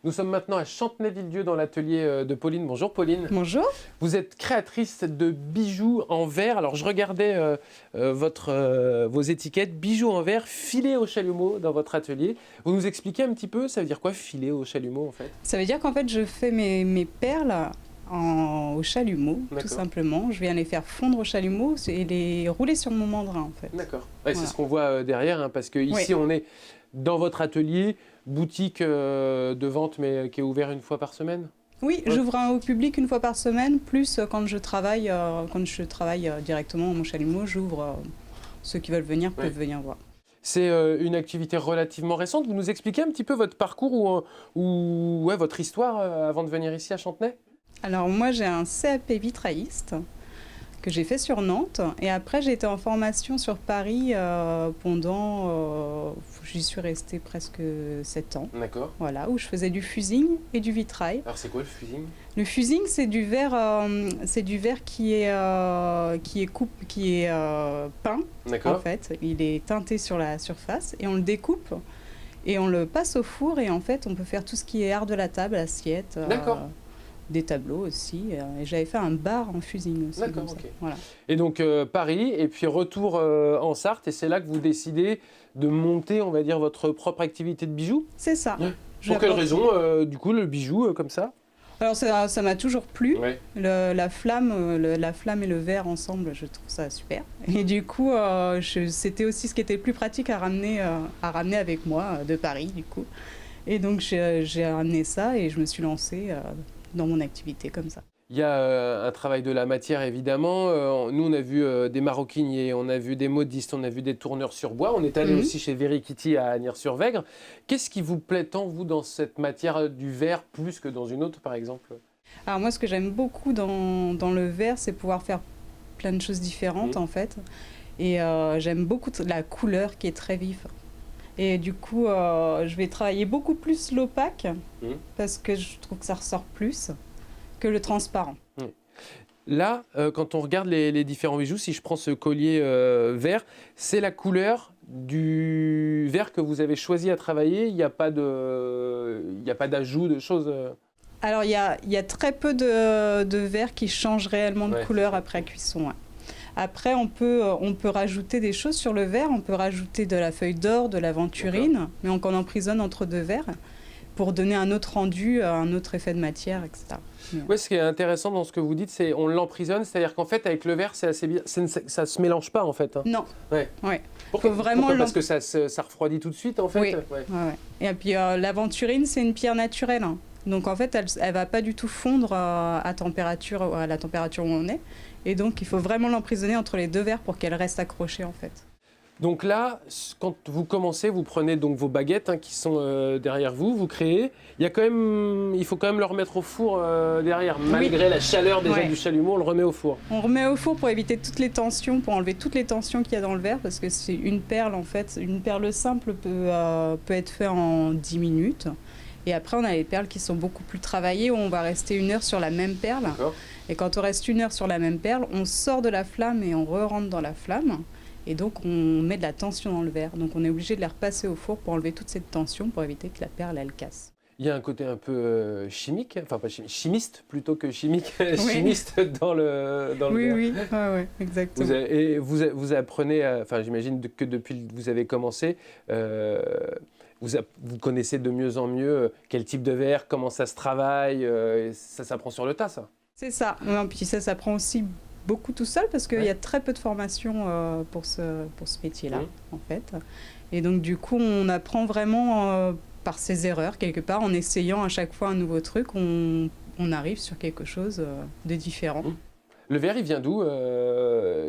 Nous sommes maintenant à Chantenay-Villedieu dans l'atelier de Pauline. Bonjour Pauline. Bonjour. Vous êtes créatrice de bijoux en verre. Alors je regardais vos étiquettes, bijoux en verre, filés au chalumeau dans votre atelier. Vous nous expliquez un petit peu, ça veut dire quoi filer au chalumeau en fait? Ça veut dire qu'en fait je fais mes perles au chalumeau, tout simplement. Je viens les faire fondre au chalumeau et les rouler sur mon mandrin en fait. D'accord. Ouais, voilà. C'est ce qu'on voit derrière, hein, parce que ici on est dans votre atelier, boutique de vente mais qui est ouvert une fois par semaine. Oui, j'ouvre au public une fois par semaine, plus quand je travaille directement à mon chalumeau, j'ouvre, ceux qui veulent venir peuvent venir voir. C'est une activité relativement récente. Vous nous expliquez un petit peu votre parcours ou votre histoire avant de venir ici à Chantenay? Alors moi j'ai un CAP vitrailliste que j'ai fait sur Nantes et après j'ai été en formation sur Paris j'y suis restée presque 7 ans. D'accord. Voilà, où je faisais du fusing et du vitrail. Alors c'est quoi le fusing? Le fusing c'est du verre qui est peint. D'accord. En fait, il est teinté sur la surface et on le découpe et on le passe au four et en fait on peut faire tout ce qui est art de la table, assiette. D'accord. Des tableaux aussi, et j'avais fait un bar en fusing aussi. D'accord, ok. Voilà. Et donc Paris, et puis retour en Sarthe, et c'est là que vous décidez de monter, on va dire, votre propre activité de bijoux? C'est ça. Ouais. Pour quelle raison, du coup, le bijou comme ça? Alors ça m'a toujours plu, la flamme et le verre ensemble, je trouve ça super. Et du coup, c'était aussi ce qui était le plus pratique à ramener avec moi de Paris, du coup. Et donc j'ai ramené ça et je me suis lancée dans mon activité comme ça. Il y a un travail de la matière évidemment. Nous on a vu des maroquiniers, on a vu des modistes, on a vu des tourneurs sur bois. On est allé aussi chez Very Kitty à Agnières-sur-Vègre. Qu'est-ce qui vous plaît tant vous dans cette matière du verre plus que dans une autre par exemple? Alors moi ce que j'aime beaucoup dans le verre c'est pouvoir faire plein de choses différentes en fait. Et j'aime beaucoup la couleur qui est très vive. Et du coup, je vais travailler beaucoup plus l'opaque parce que je trouve que ça ressort plus que le transparent. Là, quand on regarde les différents bijoux, si je prends ce collier vert, c'est la couleur du verre que vous avez choisi à travailler. Il n'y a pas d'ajout de choses. Alors, il y a très peu de verres qui changent réellement de couleur après cuisson. Ouais. Après, on peut rajouter des choses sur le verre. On peut rajouter de la feuille d'or, de l'aventurine, mais on emprisonne entre deux verres pour donner un autre rendu, un autre effet de matière, etc. Oui, ce qui est intéressant dans ce que vous dites, c'est on l'emprisonne, c'est-à-dire qu'en fait, avec le verre, c'est assez bien, ça ne se mélange pas en fait. Hein. Non. Ouais. Pourquoi parce que ça refroidit tout de suite en fait. Oui. Ouais. Et puis l'aventurine, c'est une pierre naturelle. Hein. Donc en fait, elle va pas du tout fondre à la température où on est. Et donc, il faut vraiment l'emprisonner entre les deux verres pour qu'elle reste accrochée, en fait. Donc là, quand vous commencez, vous prenez donc vos baguettes qui sont derrière vous, vous créez. Il faut quand même le remettre au four derrière, malgré la chaleur déjà du chalumeau, on le remet au four. On remet au four pour éviter toutes les tensions, pour enlever toutes les tensions qu'il y a dans le verre, parce que c'est une perle, en fait. Une perle simple peut être faite en 10 minutes. Et après, on a les perles qui sont beaucoup plus travaillées, où on va rester 1 heure sur la même perle. Et quand on reste 1 heure sur la même perle, on sort de la flamme et on re-rentre dans la flamme. Et donc, on met de la tension dans le verre. Donc, on est obligé de les repasser au four pour enlever toute cette tension, pour éviter que la perle, elle casse. Il y a un côté un peu chimique, enfin pas chimique, chimiste plutôt que chimique, chimiste dans le verre. Oui, exactement. Vous apprenez, enfin j'imagine que depuis que vous avez commencé, vous connaissez de mieux en mieux quel type de verre, comment ça se travaille, ça s'apprend sur le tas, ça. C'est ça. Non, puis ça s'apprend aussi beaucoup tout seul parce qu'il y a très peu de formation pour ce métier-là, en fait. Et donc, du coup, on apprend vraiment par ses erreurs, quelque part, en essayant à chaque fois un nouveau truc, on arrive sur quelque chose de différent. Le verre, il vient d'où?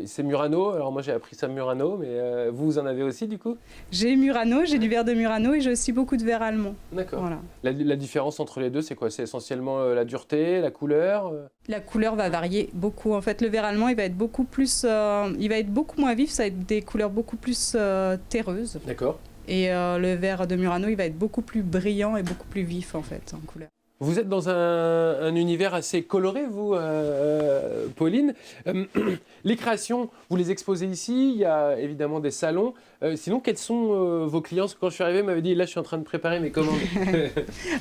C'est Murano. Alors moi, j'ai appris ça Murano, mais vous en avez aussi, du coup? J'ai Murano, j'ai du verre de Murano et j'ai aussi beaucoup de verre allemand. D'accord. Voilà. La différence entre les deux, c'est quoi? C'est essentiellement la dureté, la couleur? La couleur va varier beaucoup. En fait, le verre allemand, il va être beaucoup moins vif, ça va être des couleurs beaucoup plus terreuses. D'accord. Et le verre de Murano, il va être beaucoup plus brillant et beaucoup plus vif, en fait, en couleur. Vous êtes dans un univers assez coloré, vous, Pauline. Les créations, vous les exposez ici. Il y a évidemment des salons. Sinon, quels sont vos clients? Parce que quand je suis arrivé, ils m'avaient dit, là, je suis en train de préparer mes commandes.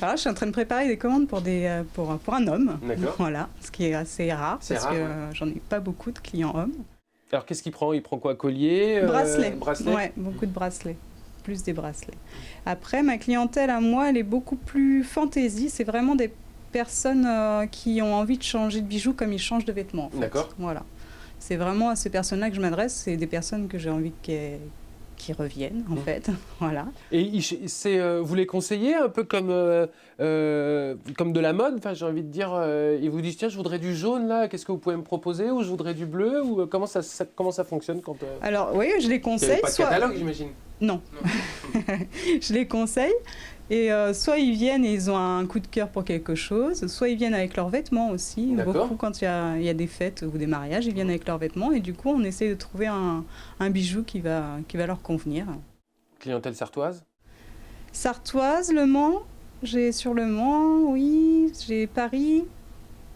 Alors, je suis en train de préparer des commandes pour un homme. D'accord. Voilà, ce qui est assez rare, parce que j'en ai pas beaucoup de clients hommes. Alors, qu'est-ce qu'il prend? Il prend quoi? Collier? Bracelet. Bracelet. Ouais, beaucoup de bracelets. Plus des bracelets. Après, ma clientèle à moi, elle est beaucoup plus fantaisie. C'est vraiment des personnes qui ont envie de changer de bijoux comme ils changent de vêtements. En fait. D'accord. Voilà. C'est vraiment à ces personnes-là que je m'adresse. C'est des personnes que j'ai envie qui reviennent, en fait. Voilà. Et vous les conseillez un peu comme de la mode? Enfin, j'ai envie de dire, ils vous disent, tiens, je voudrais du jaune, là, qu'est-ce que vous pouvez me proposer? Ou je voudrais du bleu? Ou comment ça fonctionne quand... Alors, oui, je les conseille. Il n'y a pas de catalogue, j'imagine? Non. Je les conseille. Et soit ils viennent et ils ont un coup de cœur pour quelque chose, soit ils viennent avec leurs vêtements aussi. Beaucoup, quand il y a des fêtes ou des mariages, ils viennent avec leurs vêtements. Et du coup, on essaie de trouver un bijou qui va leur convenir. Clientèle sartoise? Sartoise, Le Mans. J'ai sur Le Mans, oui. J'ai Paris.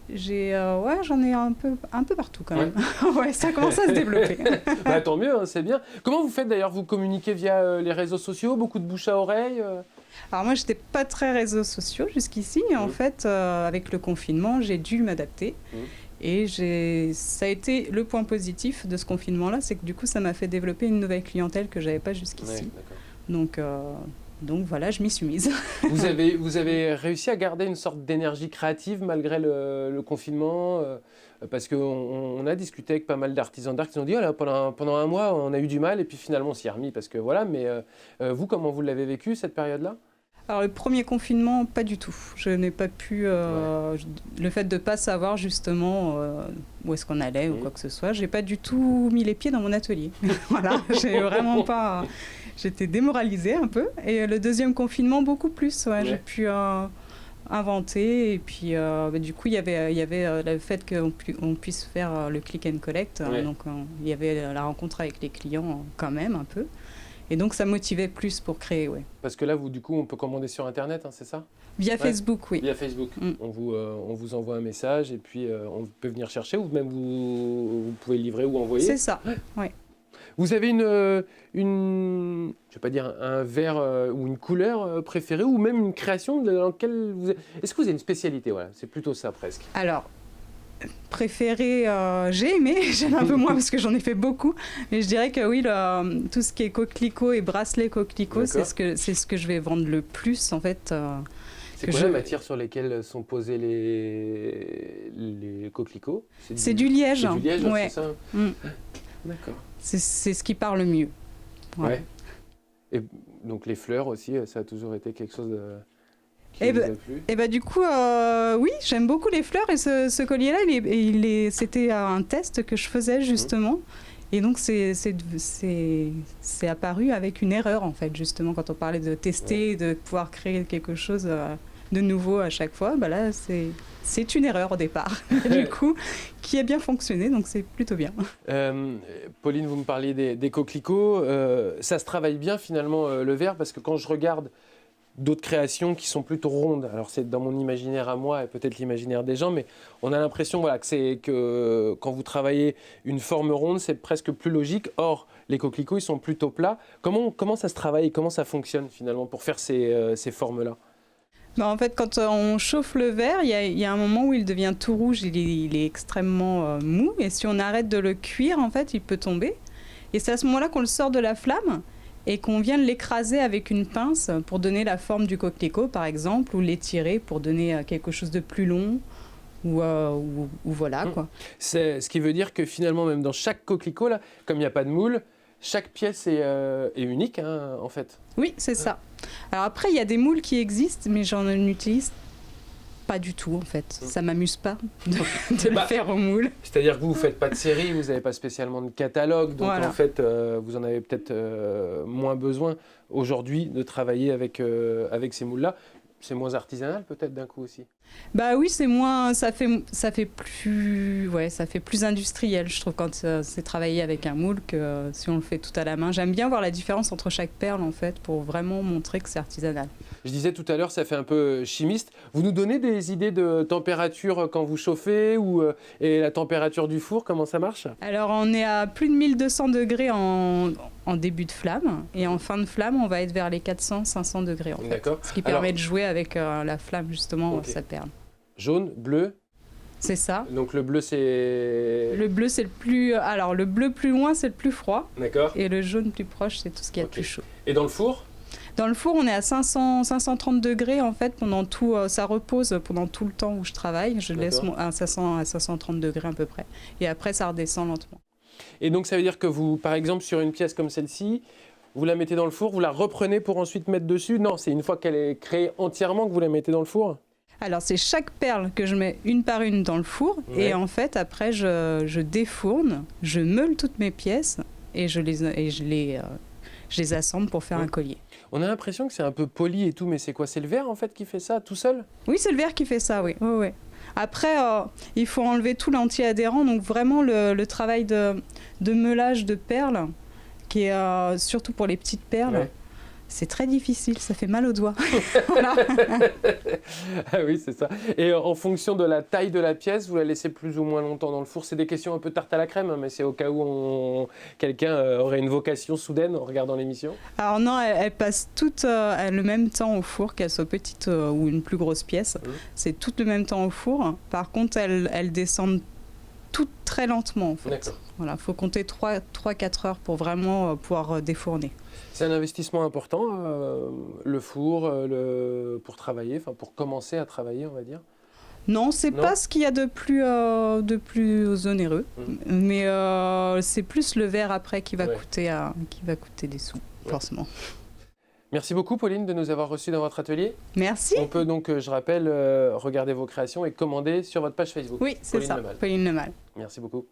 Ouais, j'en ai un peu partout quand même. Ouais, ça commence à se développer. Bah, tant mieux, hein, c'est bien. Comment vous faites d'ailleurs? Vous communiquez via les réseaux sociaux, beaucoup de bouche à oreille? Alors moi, j'étais pas très réseaux sociaux jusqu'ici. En fait, avec le confinement, j'ai dû m'adapter. Et ça a été le point positif de ce confinement-là, c'est que du coup, ça m'a fait développer une nouvelle clientèle que j'avais pas jusqu'ici. Donc voilà, je m'y suis mise. Vous avez réussi à garder une sorte d'énergie créative malgré le confinement, parce qu'on a discuté avec pas mal d'artisans d'art qui ont dit oh là, pendant un mois on a eu du mal et puis finalement on s'y est remis parce que voilà. Mais vous, comment vous l'avez vécu cette période-là? Alors le premier confinement, pas du tout. Je n'ai pas pu... Le fait de ne pas savoir justement où est-ce qu'on allait ou quoi que ce soit, j'ai pas du tout mis les pieds dans mon atelier. Voilà, j'ai vraiment pas... J'étais démoralisée un peu. Et le deuxième confinement, beaucoup plus. Ouais. J'ai pu inventer. Et puis, du coup, il y avait le fait qu'on puisse faire le click and collect. Donc, il y avait la rencontre avec les clients quand même un peu. Et donc, ça motivait plus pour créer, ouais. Parce que là, du coup, on peut commander sur Internet, hein, c'est ça? Via Facebook, oui. Via Facebook. On vous envoie un message et puis on peut venir chercher ou même vous pouvez livrer ou envoyer. C'est ça, ouais. Vous avez je vais pas dire un verre ou une couleur préférée ou même une création dans laquelle Est-ce que vous avez une spécialité? Voilà, c'est plutôt ça presque. Alors, préférée, j'ai aimé, j'aime un peu moins parce que j'en ai fait beaucoup, mais je dirais que oui, tout ce qui est coquelicot et bracelet coquelicot, c'est ce que je vais vendre le plus en fait. C'est quoi la matière sur laquelle sont posés les coquelicots? C'est du liège. C'est du liège, ouais. C'est ça? D'accord. C'est ce qui parle mieux. Ouais. Et donc les fleurs aussi, ça a toujours été quelque chose qui vous a plu? Et bah du coup, oui, j'aime beaucoup les fleurs et ce collier-là, c'était un test que je faisais justement. Et donc c'est apparu avec une erreur en fait, justement, quand on parlait de tester, de pouvoir créer quelque chose de nouveau à chaque fois. Bah là, c'est une erreur au départ, du coup, qui a bien fonctionné, donc c'est plutôt bien. Pauline, vous me parliez des coquelicots. Ça se travaille bien finalement le verre, parce que quand je regarde d'autres créations qui sont plutôt rondes, alors c'est dans mon imaginaire à moi et peut-être l'imaginaire des gens, mais on a l'impression que quand vous travaillez une forme ronde, c'est presque plus logique. Or, les coquelicots, ils sont plutôt plats. Comment ça se travaille et comment ça fonctionne finalement pour faire ces formes-là? Bah en fait, quand on chauffe le verre, il y a un moment où il devient tout rouge, il est extrêmement mou, et si on arrête de le cuire, en fait, il peut tomber. Et c'est à ce moment-là qu'on le sort de la flamme et qu'on vient l'écraser avec une pince pour donner la forme du coquelicot, par exemple, ou l'étirer pour donner quelque chose de plus long, ou voilà, quoi. C'est ce qui veut dire que finalement, même dans chaque coquelicot, là, comme il n'y a pas de moule, chaque pièce est unique, hein, en fait. Oui, c'est ça. Alors après, il y a des moules qui existent, mais j'en utilise pas du tout, en fait. Ça m'amuse pas de le faire au moule. C'est-à-dire que vous ne faites pas de série, vous n'avez pas spécialement de catalogue, donc en fait, vous en avez peut-être moins besoin aujourd'hui de travailler avec ces moules-là. C'est moins artisanal peut-être d'un coup aussi. Bah oui, c'est moins, ça fait plus industriel, je trouve, quand c'est travaillé avec un moule que si on le fait tout à la main. J'aime bien voir la différence entre chaque perle, en fait, pour vraiment montrer que c'est artisanal. Je disais tout à l'heure, ça fait un peu chimiste. Vous nous donnez des idées de température quand vous chauffez et la température du four, comment ça marche? Alors, on est à plus de 1200 degrés en début de flamme, et en fin de flamme, on va être vers les 400-500 degrés, en fait. D'accord. Ce qui permet de jouer avec la flamme, justement, Ok. sa perle. Jaune, bleu. C'est ça. Donc le bleu, c'est... Le bleu, c'est le plus... Alors, le bleu plus loin, c'est le plus froid, D'accord. et le jaune plus proche, c'est tout ce qui est Ok. plus chaud. Et dans le four? Dans le four, on est à 530 degrés, en fait, pendant tout... ça repose pendant tout le temps où je travaille. Je laisse à 530 degrés à peu près. Et après, ça redescend lentement. Et donc ça veut dire que vous, par exemple, sur une pièce comme celle-ci, vous la mettez dans le four, vous la reprenez pour ensuite mettre dessus? Non, c'est une fois qu'elle est créée entièrement que vous la mettez dans le four? Alors, c'est chaque perle que je mets une par une dans le four. Ouais. Et en fait, après, je défourne, je meule toutes mes pièces et je les assemble pour faire un collier. On a l'impression que c'est un peu poli et tout, mais c'est quoi? C'est le verre en fait qui fait ça tout seul? Oui, c'est le verre qui fait ça, oui. Oui, oui. Après, il faut enlever tout l'anti-adhérent. Donc, vraiment, le travail de meulage de perles, qui est surtout pour les petites perles, Ouais. c'est très difficile. Ça fait mal aux doigts. Voilà. Ah oui, c'est ça. Et en fonction de la taille de la pièce, vous la laissez plus ou moins longtemps dans le four? C'est des questions un peu tarte à la crème, hein, mais c'est au cas où quelqu'un aurait une vocation soudaine en regardant l'émission. Alors non, elles passent toutes le même temps au four, qu'elles soient petites ou une plus grosse pièce. C'est toutes le même temps au four. Par contre, elles descendent toutes très lentement, en fait. D'accord. Voilà, faut compter 3-4 heures pour vraiment pouvoir défourner. C'est un investissement important, le four, pour travailler, enfin pour commencer à travailler, on va dire. Non, c'est Non. pas ce qu'il y a de plus onéreux, mais c'est plus le verre après qui va Ouais. coûter des sous, forcément. Merci beaucoup Pauline de nous avoir reçus dans votre atelier. Merci. On peut donc, je rappelle, regarder vos créations et commander sur votre page Facebook. Oui, c'est Pauline ça, Lemal. Pauline Lemal. Merci beaucoup.